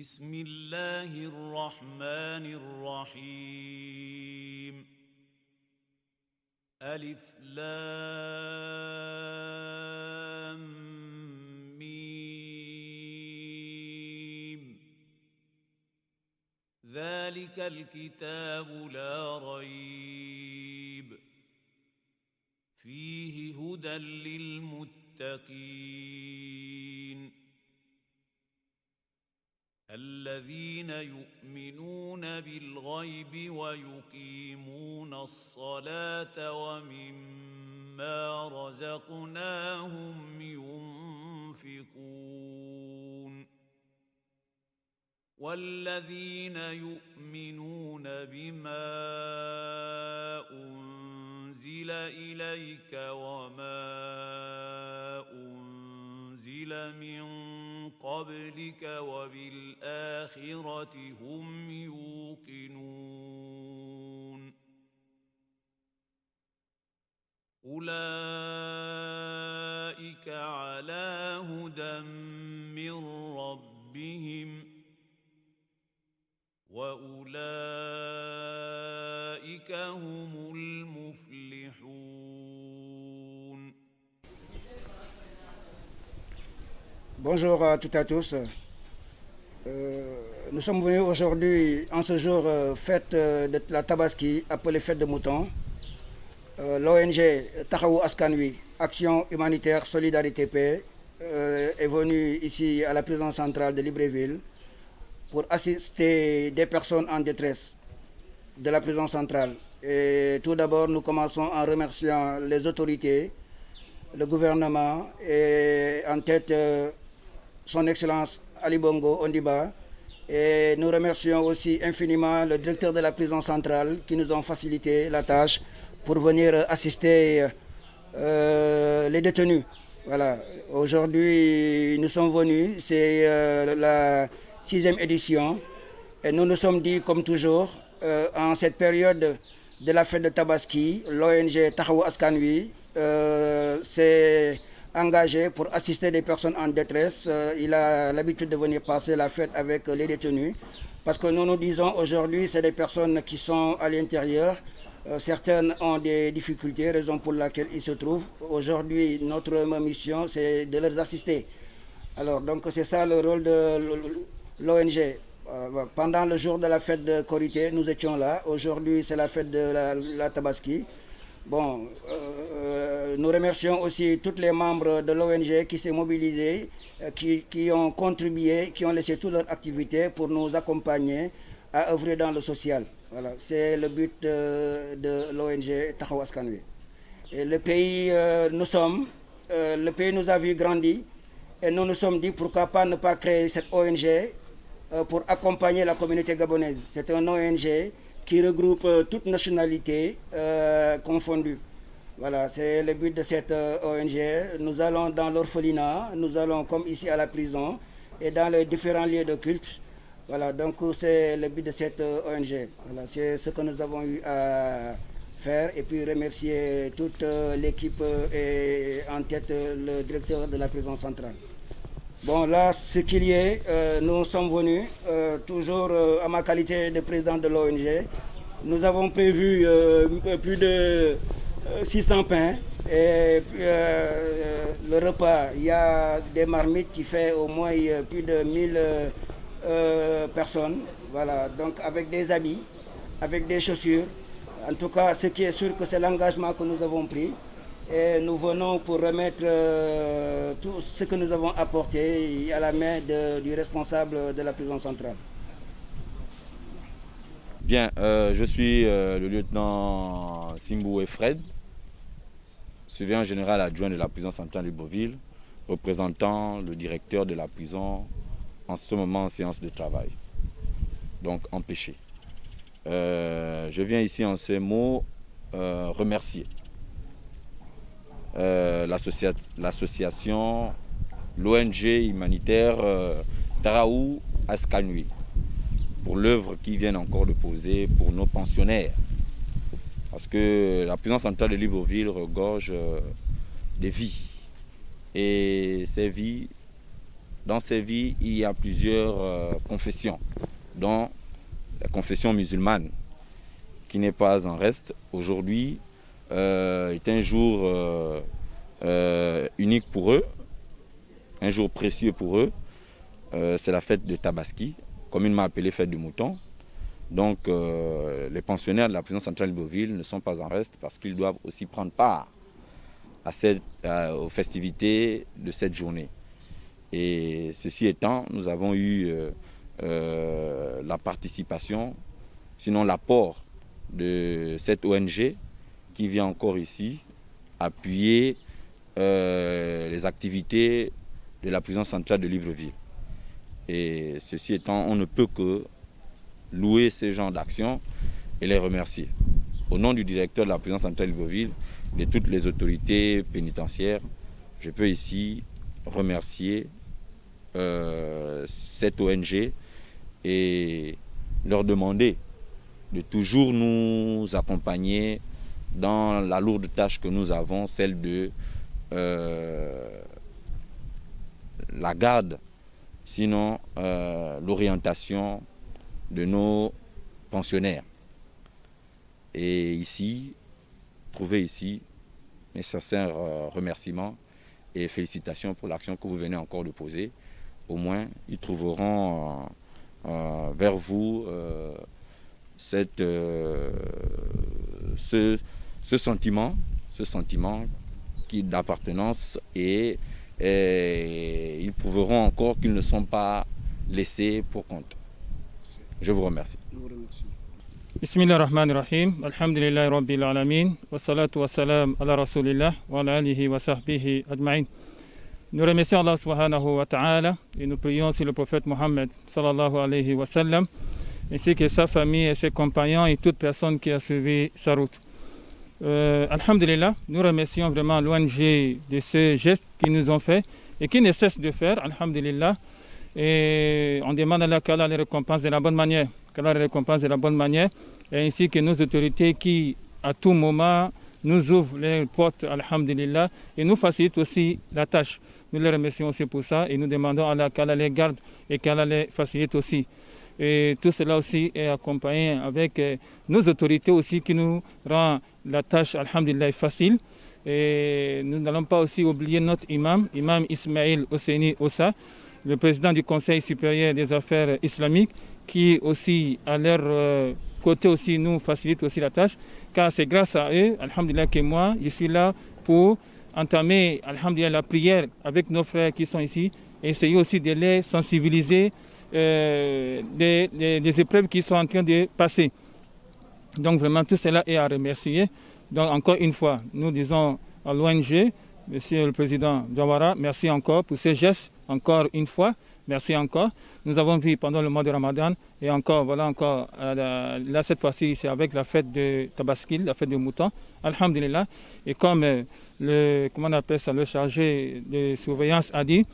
بسم الله الرحمن الرحيم ألف لام ميم ذلك الكتاب لا ريب فيه هدى للمتقين الذين يؤمنون بالغيب ويقيمون الصلاة ومما رزقناهم ينفقون والذين يؤمنون بما أنزل إليك وما أنزل من قبلك وبالآخرة هم يوقنون أولئك على هدى من ربهم وأولئك هم المفلحون. Bonjour à toutes et à tous. Nous sommes venus aujourd'hui, en ce jour fête de la Tabaski, appelée fête de mouton. L'ONG Taxawu Askan Wi, Action Humanitaire Solidarité Paix, est venue ici à la prison centrale de Libreville pour assister des personnes en détresse de la prison centrale. Et tout d'abord, nous commençons en remerciant les autorités, le gouvernement et en tête son Excellence Ali Bongo Ondimba. Et nous remercions aussi infiniment le directeur de la prison centrale qui nous ont facilité la tâche pour venir assister les détenus. Voilà. Aujourd'hui, nous sommes venus, c'est la 6e édition. Et nous nous sommes dit, comme toujours, en cette période de la fête de Tabaski, l'ONG Taxawu Askan Wi s'est engagé pour assister des personnes en détresse. Il a l'habitude de venir passer la fête avec les détenus. Parce que nous nous disons aujourd'hui, c'est des personnes qui sont à l'intérieur. Certaines ont des difficultés, raison pour laquelle ils se trouvent. Aujourd'hui, notre mission, c'est de les assister. Alors, donc, c'est ça le rôle de l'ONG. Pendant le jour de la fête de Korité, nous étions là. Aujourd'hui, c'est la fête de la Tabaski. Bon, nous remercions aussi tous les membres de l'ONG qui s'est mobilisés, qui ont contribué, qui ont laissé toute leur activité pour nous accompagner à œuvrer dans le social. Voilà, c'est le but de l'ONG Taxawu Askan Wi. Et le pays, le pays nous a vu grandir et nous nous sommes dit pourquoi pas ne pas créer cette ONG pour accompagner la communauté gabonaise. C'est un ONG qui regroupe toutes nationalités confondues. Voilà, c'est le but de cette ONG. Nous allons dans l'orphelinat, nous allons comme ici à la prison et dans les différents lieux de culte. Voilà, donc c'est le but de cette ONG. Voilà, c'est ce que nous avons eu à faire et puis remercier toute l'équipe et en tête le directeur de la prison centrale. Bon, là, ce qu'il y est, nous sommes venus, toujours à ma qualité de président de l'ONG. Nous avons prévu plus de 600 pains et le repas, il y a des marmites qui fait au moins plus de 1000 personnes. Voilà, donc avec des habits, avec des chaussures. En tout cas, ce qui est sûr que c'est l'engagement que nous avons pris. Et nous venons pour remettre tout ce que nous avons apporté à la main du responsable de la prison centrale. Bien, je suis le lieutenant Simboué Fred, surveillant général adjoint de la prison centrale de Libreville, représentant le directeur de la prison en ce moment en séance de travail, donc empêché. Je viens ici en ces mots remercier l'association, l'ONG humanitaire Taxawu Askan Wi pour l'œuvre qu'ils viennent encore de poser pour nos pensionnaires. Parce que la prison centrale de Libreville regorge des vies. Et ces vies dans ces vies, il y a plusieurs confessions, dont la confession musulmane, qui n'est pas en reste. Aujourd'hui est un jour unique pour eux, un jour précieux pour eux. C'est la fête de Tabaski, communément appelée fête du mouton. Donc les pensionnaires de la prison centrale de Libreville ne sont pas en reste parce qu'ils doivent aussi prendre part aux festivités de cette journée. Et ceci étant, nous avons eu la participation, sinon l'apport de cette ONG qui vient encore ici appuyer les activités de la prison centrale de Libreville. Et ceci étant, on ne peut que louer ces genres d'actions et les remercier. Au nom du directeur de la prison centrale de Libreville et de toutes les autorités pénitentiaires, je peux ici remercier cette ONG et leur demander de toujours nous accompagner dans la lourde tâche que nous avons, celle de la garde, sinon l'orientation de nos pensionnaires. Et ici, trouvez ici mes sincères remerciements et félicitations pour l'action que vous venez encore de poser. Au moins, ils trouveront vers vous ce sentiment d'appartenance et ils prouveront encore qu'ils ne sont pas laissés pour compte. Je vous remercie. Bismillahirrahmanirrahim. Alhamdulillahi Rabbil Alamin. Wa salatu wa salam ala Rasulillah wa ala alihi wa sahbihi ajma'in. Nous remercions Allah subhanahu wa ta'ala et nous prions sur le prophète Mohammed sallallahu alayhi wa sallam, ainsi que sa famille et ses compagnons et toute personne qui a suivi sa route. Alhamdulillah, nous remercions vraiment l'ONG de ce geste qu'ils nous ont fait et qui ne cesse de faire, alhamdulillah. Et on demande à Allah qu'Allah les récompense de la bonne manière, qu'Allah les récompense de la bonne manière, et ainsi que nos autorités qui, à tout moment, nous ouvrent les portes, alhamdulillah, et nous facilitent aussi la tâche. Nous les remercions aussi pour ça et nous demandons à Allah qu'Allah les garde et qu'Allah les facilite aussi. Et tout cela aussi est accompagné avec nos autorités aussi qui nous rendent la tâche, alhamdulillah, facile. Et nous n'allons pas aussi oublier notre imam Ismail Hosseini Ossa, le président du Conseil supérieur des affaires islamiques, qui aussi à leur côté aussi nous facilite aussi la tâche, car c'est grâce à eux, alhamdulillah, que moi je suis là pour entamer, alhamdulillah, la prière avec nos frères qui sont ici, et essayer aussi de les sensibiliser des épreuves qui sont en train de passer. Donc vraiment tout cela est à remercier. Donc encore une fois, nous disons à l'ONG, Monsieur le Président Jawara, merci encore pour ces gestes, encore une fois, merci encore. Nous avons vu pendant le mois de Ramadan, et encore, voilà encore, là cette fois-ci, c'est avec la fête de Tabaski, la fête du mouton, alhamdulillah. Et comme comment on appelle ça, le chargé de surveillance a dit,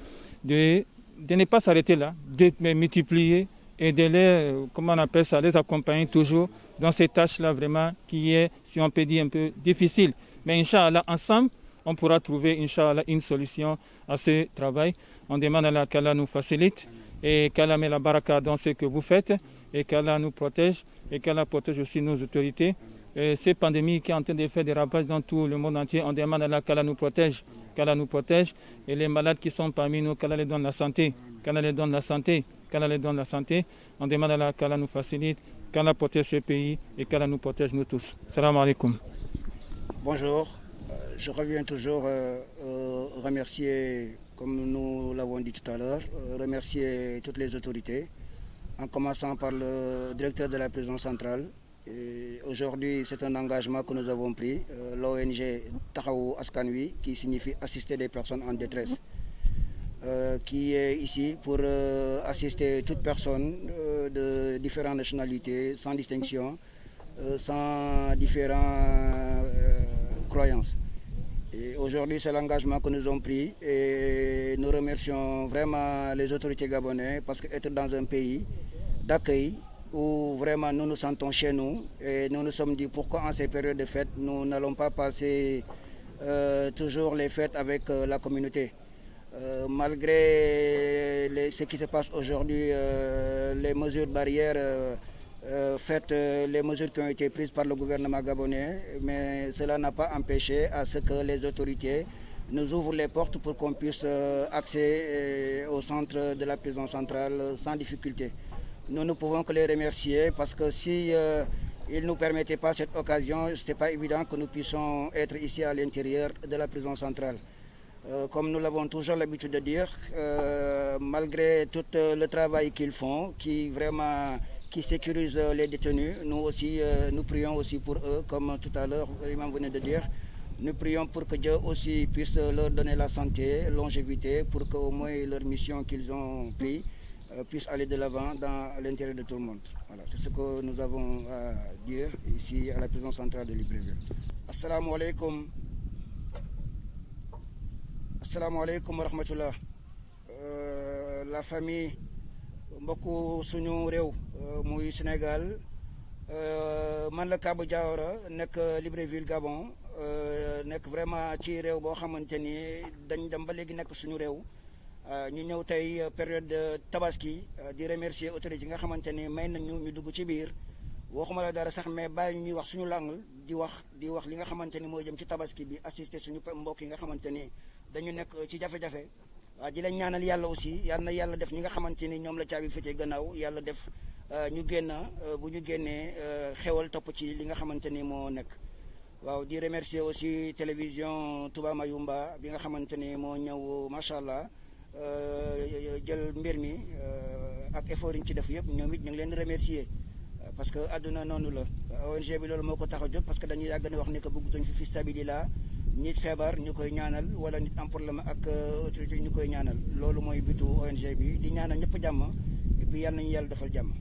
de ne pas s'arrêter là, de multiplier et de les, comment on appelle ça, les accompagner toujours dans ces tâches-là vraiment qui est, si on peut dire, un peu difficile. Mais Inch'Allah, ensemble, on pourra trouver, Inch'Allah, une solution à ce travail. On demande à Allah qu'Allah nous facilite et qu'Allah met la baraka dans ce que vous faites et qu'Allah nous protège et qu'Allah protège aussi nos autorités. Et cette pandémie qui est en train de faire des ravages dans tout le monde entier, on demande à Allah qu'Allah nous protège, qu'Allah nous protège. Et les malades qui sont parmi nous, qu'Allah les donne la santé, qu'Allah les donne la santé, qu'Allah les donne la santé. On demande à Allah qu'Allah nous facilite, qu'Allah protège ce pays et qu'Allah nous protège nous tous. Salam alaikum. Bonjour, je reviens toujours remercier, comme nous l'avons dit tout à l'heure, remercier toutes les autorités, en commençant par le directeur de la prison centrale. Aujourd'hui, c'est un engagement que nous avons pris, l'ONG Tahaou Askanui, qui signifie assister des personnes en détresse, qui est ici pour assister toute personne de différentes nationalités, sans distinction, sans différentes croyances. Et aujourd'hui, c'est l'engagement que nous avons pris et nous remercions vraiment les autorités gabonaises parce qu'être dans un pays d'accueil où vraiment nous nous sentons chez nous et nous nous sommes dit pourquoi en ces périodes de fête nous n'allons pas passer toujours les fêtes avec la communauté. Malgré ce qui se passe aujourd'hui, les mesures barrières faites, les mesures qui ont été prises par le gouvernement gabonais, mais cela n'a pas empêché à ce que les autorités nous ouvrent les portes pour qu'on puisse accéder au centre de la prison centrale sans difficulté. Nous ne pouvons que les remercier parce que si ils ne nous permettaient pas cette occasion, ce n'est pas évident que nous puissions être ici à l'intérieur de la prison centrale. Comme nous l'avons toujours l'habitude de dire, malgré tout le travail qu'ils font, qui sécurise les détenus, nous aussi, nous prions aussi pour eux, comme tout à l'heure l'imam venait de dire. Nous prions pour que Dieu aussi puisse leur donner la santé, longévité, pour qu'au moins leur mission qu'ils ont prise puisse aller de l'avant dans l'intérêt de tout le monde. Voilà, c'est ce que nous avons à dire ici à la prison centrale de Libreville. Assalamu alaikum. Assalamu alaikum wa rahmatullah. La famille mbokku suñu réew muy Sénégal man la Kaba Diawara nekk Libreville Gabon nekk vraiment ci réew boo xamante ni dañ dem ba léegi nekk suñu réew ñu ñëw tey période tabaski di remercier autorités yi nga xamante ni may nañu ñu dugg ci biir waxuma la dara sax mais bàyyi ñuy wax suñu langue di wax li nga xamante ni moo jëm ci tabaski bi assister suñu mbokk yi nga xamante ni dañu nekk ci jafe-jafe di leen ñaanal yàlla aussi yal na yàlla def ñi nga xamante ni ñoom la caabi féetee gannaaw yàlla def ñu génn bu ñu génnee xewal topp ci li nga xamante ni moo nekk. waaw di remercier aussi télévision Touba Mayumba bi nga xamante ni moo ñëw macha allah jël mbir mi ak effort yi ñu ci def yëpp ñoom it ñu ngi leen di remercier parce que àdduna noonu la ONG bi loolu moo ko tax a jóg parce que dañuy yàgg ne wax ni que bëggatuñ fi stabilité nit feebar ñu koy ñaanal wala nit am problème ak autorité ñu koy ñaanal loolu mooy bitu ONG bi di ñaanal ñëpp jàmm et puis yàlla nañu yàlla defal jàmm.